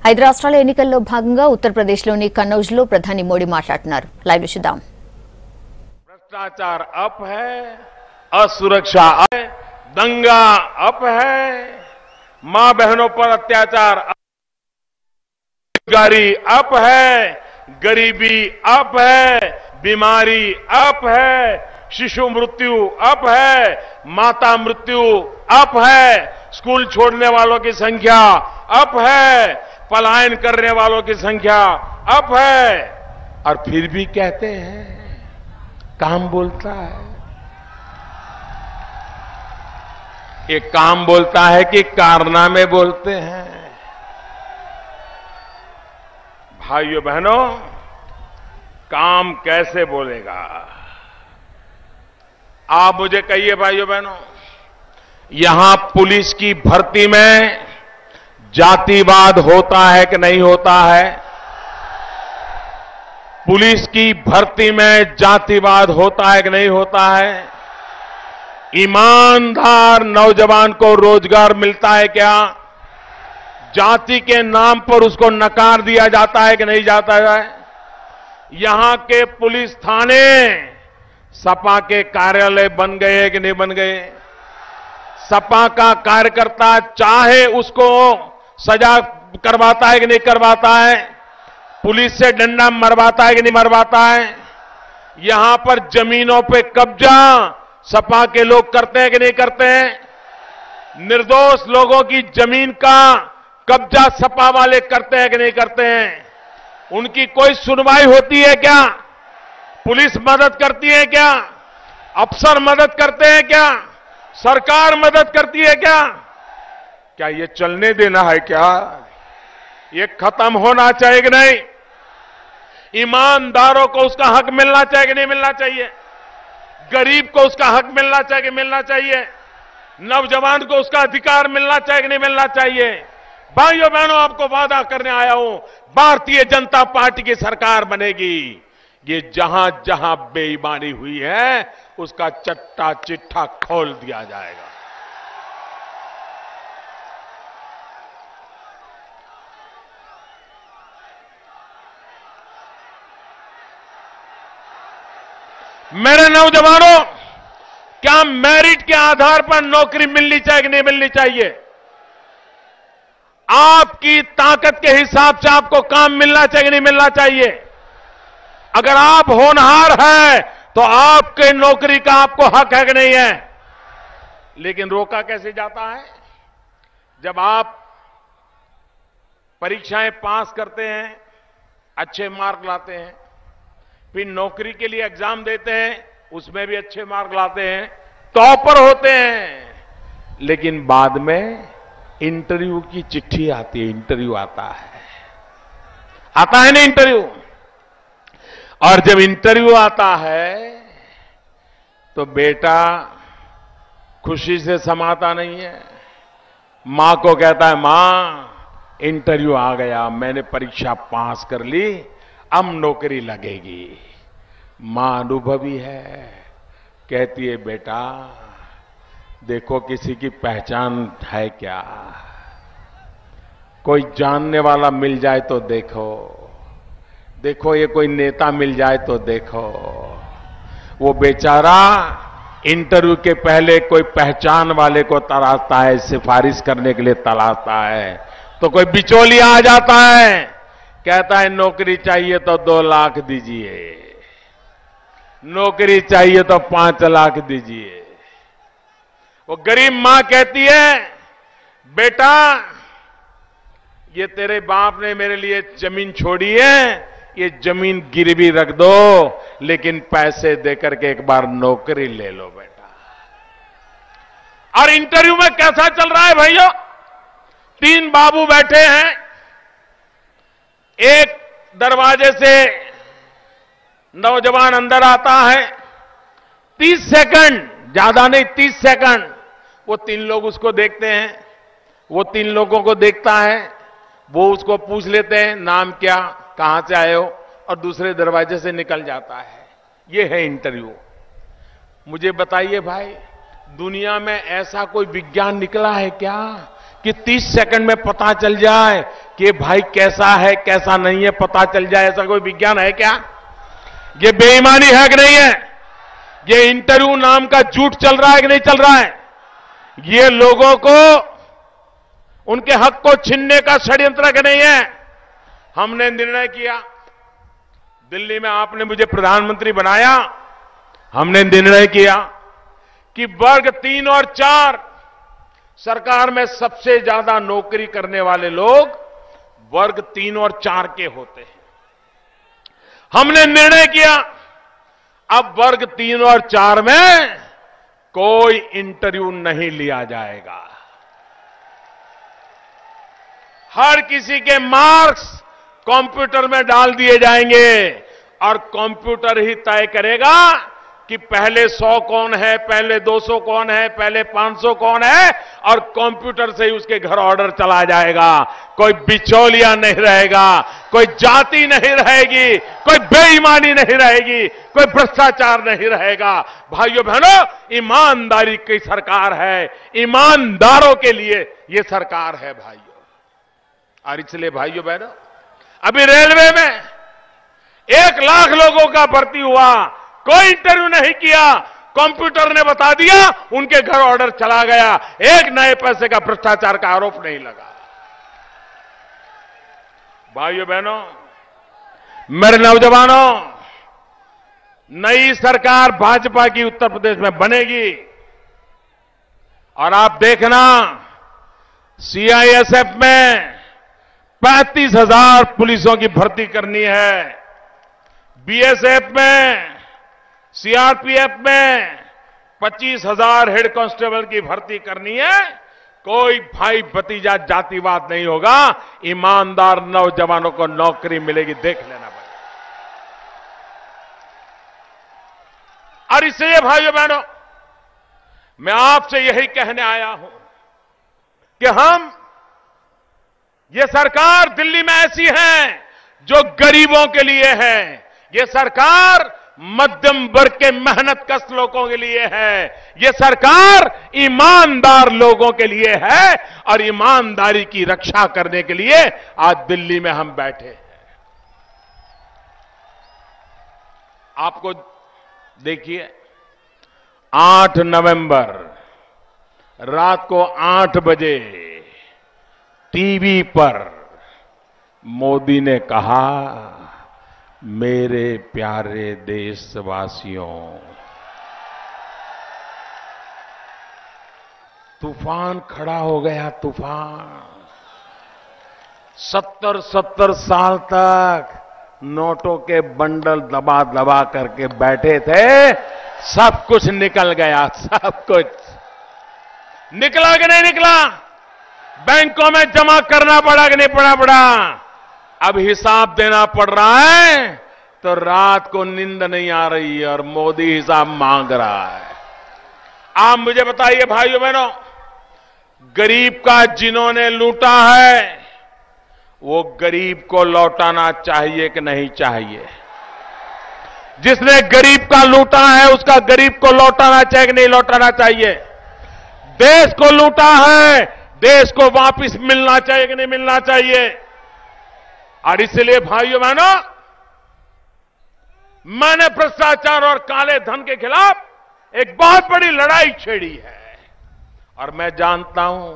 ఐదు రాష్ట్రాల ఎన్నికల్లో భాగంగా ఉత్తరప్రదేశ్లోని కన్నౌజ్లో ప్రధాని మోడీ మాట్లాడుతున్నారు. లైవ్ చూద్దాం. भ्रष्टाचार अप है, असुरक्षा अप है, दंगा अप है, मां बहनों पर अत्याचार बेरोजगारी अप है, गरीबी अप है, बीमारी अप है, शिशु मृत्यु अप है, माता मृत्यु अप है, स्कूल छोड़ने वालों की संख्या अप है, पलायन करने वालों की संख्या अप है। और फिर भी कहते हैं काम बोलता है। ये काम बोलता है कि कारनामे बोलते हैं? भाइयों बहनों, काम कैसे बोलेगा? आप मुझे कहिए भाइयों बहनों, यहां पुलिस की भर्ती में जातिवाद होता है कि नहीं होता है? पुलिस की भर्ती में जातिवाद होता है कि नहीं होता है? ईमानदार नौजवान को रोजगार मिलता है क्या? जाति के नाम पर उसको नकार दिया जाता है कि नहीं जाता है? यहां के पुलिस थाने सपा के कार्यालय बन गए कि नहीं बन गए? सपा का कार्यकर्ता चाहे उसको सजा करवाता है कि नहीं करवाता है? पुलिस से डंडा मरवाता है कि नहीं मरवाता है? यहां पर जमीनों पे कब्जा सपा के लोग करते हैं कि नहीं करते हैं? निर्दोष लोगों की जमीन का कब्जा सपा वाले करते हैं कि नहीं करते हैं? उनकी कोई सुनवाई होती है क्या? पुलिस मदद करती है क्या? अफसर मदद करते हैं क्या? सरकार मदद करती है क्या? क्या ये चलने देना है क्या? ये खत्म होना चाहिए कि नहीं? ईमानदारों को उसका हक मिलना चाहिए कि नहीं मिलना चाहिए? गरीब को उसका हक मिलना चाहिए कि मिलना चाहिए? नौजवान को उसका अधिकार मिलना चाहिए कि नहीं मिलना चाहिए? भाइयों बहनों, आपको वादा करने आया हूं, भारतीय जनता पार्टी की सरकार बनेगी। ये जहां जहां बेईमानी हुई है उसका चट्टा चिट्ठा खोल दिया जाएगा। मेरे नौजवानों, क्या मेरिट के आधार पर नौकरी मिलनी चाहिए कि नहीं मिलनी चाहिए? आपकी ताकत के हिसाब से आपको काम मिलना चाहिए कि नहीं मिलना चाहिए? अगर आप होनहार हैं तो आपके नौकरी का आपको हक है कि नहीं है? लेकिन रोका कैसे जाता है? जब आप परीक्षाएं पास करते हैं, अच्छे मार्क लाते हैं, फिर नौकरी के लिए एग्जाम देते हैं, उसमें भी अच्छे मार्क लाते हैं, टॉपर होते हैं, लेकिन बाद में इंटरव्यू की चिट्ठी आती है, इंटरव्यू आता है ना इंटरव्यू? और जब इंटरव्यू आता है तो बेटा खुशी से समाता नहीं है। मां को कहता है, मां इंटरव्यू आ गया, मैंने परीक्षा पास कर ली, अब नौकरी लगेगी। मां अनुभवी है, कहती है, बेटा देखो किसी की पहचान है क्या? कोई जानने वाला मिल जाए तो देखो, देखो ये कोई नेता मिल जाए तो देखो। वो बेचारा इंटरव्यू के पहले कोई पहचान वाले को तलाशता है, सिफारिश करने के लिए तलाशता है, तो कोई बिचौलिया आ जाता है, कहता है नौकरी चाहिए तो 2 लाख दीजिए, नौकरी चाहिए तो 5 लाख दीजिए। वो गरीब मां कहती है, बेटा ये तेरे बाप ने मेरे लिए जमीन छोड़ी है, ये जमीन गिरवी रख दो, लेकिन पैसे देकर के एक बार नौकरी ले लो बेटा। और इंटरव्यू में कैसा चल रहा है भाइयों? 3 बाबू बैठे हैं, एक दरवाजे से नौजवान अंदर आता है, 30 सेकंड, ज्यादा नहीं 30 सेकंड, वो 3 लोग उसको देखते हैं, वो 3 लोगों को देखता है, वो उसको पूछ लेते हैं नाम क्या, कहां से आए हो, और दूसरे दरवाजे से निकल जाता है। ये है इंटरव्यू। मुझे बताइए भाई, दुनिया में ऐसा कोई विज्ञान निकला है क्या कि 30 सेकंड में पता चल जाए कि भाई कैसा है कैसा नहीं है, पता चल जाए, ऐसा कोई विज्ञान है क्या? ये बेईमानी है कि नहीं है? ये इंटरव्यू नाम का झूठ चल रहा है कि नहीं चल रहा है? ये लोगों को उनके हक को छीनने का षड्यंत्र कि नहीं है? हमने निर्णय किया, दिल्ली में आपने मुझे प्रधानमंत्री बनाया, हमने निर्णय किया कि वर्ग 3 और 4 सरकार में सबसे ज्यादा नौकरी करने वाले लोग वर्ग 3 और 4 के होते हैं। हमने निर्णय किया अब वर्ग 3 और 4 में कोई इंटरव्यू नहीं लिया जाएगा। हर किसी के मार्क्स कंप्यूटर में डाल दिए जाएंगे और कंप्यूटर ही तय करेगा कि पहले 100 कौन है, पहले 200 कौन है, पहले 500 कौन है, और कंप्यूटर से ही उसके घर ऑर्डर चला जाएगा। कोई बिचौलिया नहीं रहेगा, कोई जाति नहीं रहेगी, कोई बेईमानी नहीं रहेगी, कोई भ्रष्टाचार नहीं रहेगा। भाइयों बहनों, ईमानदारी की सरकार है, ईमानदारों के लिए यह सरकार है भाइयों। और इसलिए भाइयों बहनों, अभी रेलवे में 1 लाख लोगों का भर्ती हुआ, कोई इंटरव्यू नहीं किया, कंप्यूटर ने बता दिया, उनके घर ऑर्डर चला गया, एक नए पैसे का भ्रष्टाचार का आरोप नहीं लगा। भाइयों बहनों, मेरे नौजवानों, नई सरकार भाजपा की उत्तर प्रदेश में बनेगी और आप देखना सीआईएसएफ में 35,000 पुलिसों की भर्ती करनी है, बीएसएफ में, सीआरपीएफ में 25,000 हेड कांस्टेबल की भर्ती करनी है। कोई भाई भतीजा जातिवाद नहीं होगा, ईमानदार नौजवानों को नौकरी मिलेगी, देख लेना भाई। और इसलिए भाइयों बहनों, मैं आपसे यही कहने आया हूं कि ये सरकार दिल्ली में ऐसी है जो गरीबों के लिए है, ये सरकार मध्यम वर्ग के मेहनतकश लोगों के लिए है, ये सरकार ईमानदार लोगों के लिए है और ईमानदारी की रक्षा करने के लिए आज दिल्ली में हम बैठे हैं। आपको देखिए, 8 नवंबर रात को 8 बजे टीवी पर मोदी ने कहा, मेरे प्यारे देशवासियों, तूफान खड़ा हो गया, तूफान। 70 साल तक नोटों के बंडल दबा दबा करके बैठे थे, सब कुछ निकल गया, सब कुछ निकला कि नहीं निकला? बैंकों में जमा करना पड़ा कि नहीं पड़ा? अब हिसाब देना पड़ रहा है, तो रात को नींद नहीं आ रही है और मोदी हिसाब मांग रहा है। आप मुझे बताइए भाइयों बहनों, गरीब का जिन्होंने लूटा है वो गरीब को लौटाना चाहिए कि नहीं चाहिए? जिसने गरीब का लूटा है उसका गरीब को लौटाना चाहिए कि नहीं लौटाना चाहिए? देश को लूटा है, देश को वापस मिलना चाहिए कि नहीं मिलना चाहिए? और इसलिए भाइयों बहनों, मैंने भ्रष्टाचार और काले धन के खिलाफ एक बहुत बड़ी लड़ाई छेड़ी है और मैं जानता हूं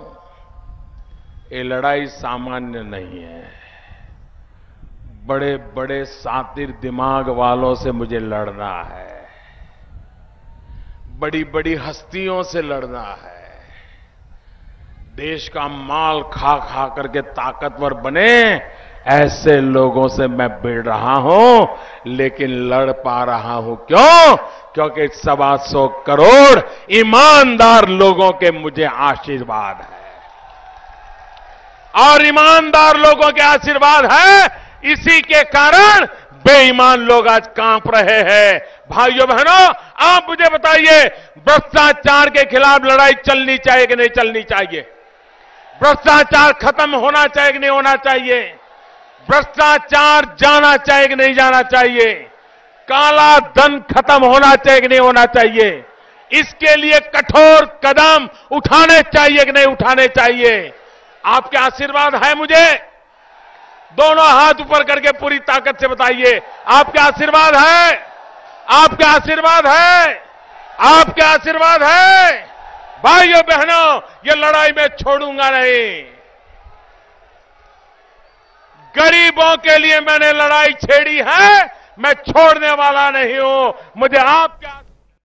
ये लड़ाई सामान्य नहीं है। बड़े बड़े सातिर दिमाग वालों से मुझे लड़ना है, बड़ी बड़ी हस्तियों से लड़ना है। देश का माल खा खा करके ताकतवर बने ऐसे लोगों से मैं भिड़ रहा हूं, लेकिन लड़ पा रहा हूं। क्यों? क्योंकि 125 करोड़ ईमानदार लोगों के मुझे आशीर्वाद है और ईमानदार लोगों के आशीर्वाद है, इसी के कारण बेईमान लोग आज कांप रहे हैं। भाइयों बहनों, आप मुझे बताइए, भ्रष्टाचार के खिलाफ लड़ाई चलनी चाहिए कि नहीं चलनी चाहिए? भ्रष्टाचार खत्म होना चाहिए कि नहीं होना चाहिए? भ्रष्टाचार जाना चाहिए कि नहीं जाना चाहिए? काला धन खत्म होना चाहिए कि नहीं होना चाहिए? इसके लिए कठोर कदम उठाने चाहिए कि नहीं उठाने चाहिए? आपके आशीर्वाद है मुझे? दोनों हाथ ऊपर करके पूरी ताकत से बताइए, आपके आशीर्वाद है? आपके आशीर्वाद है? आपके आशीर्वाद है? भाइयों बहनों, ये लड़ाई मैं छोड़ूंगा नहीं। गरीबों के लिए मैंने लड़ाई छेड़ी है, मैं छोड़ने वाला नहीं हूं। मुझे आपके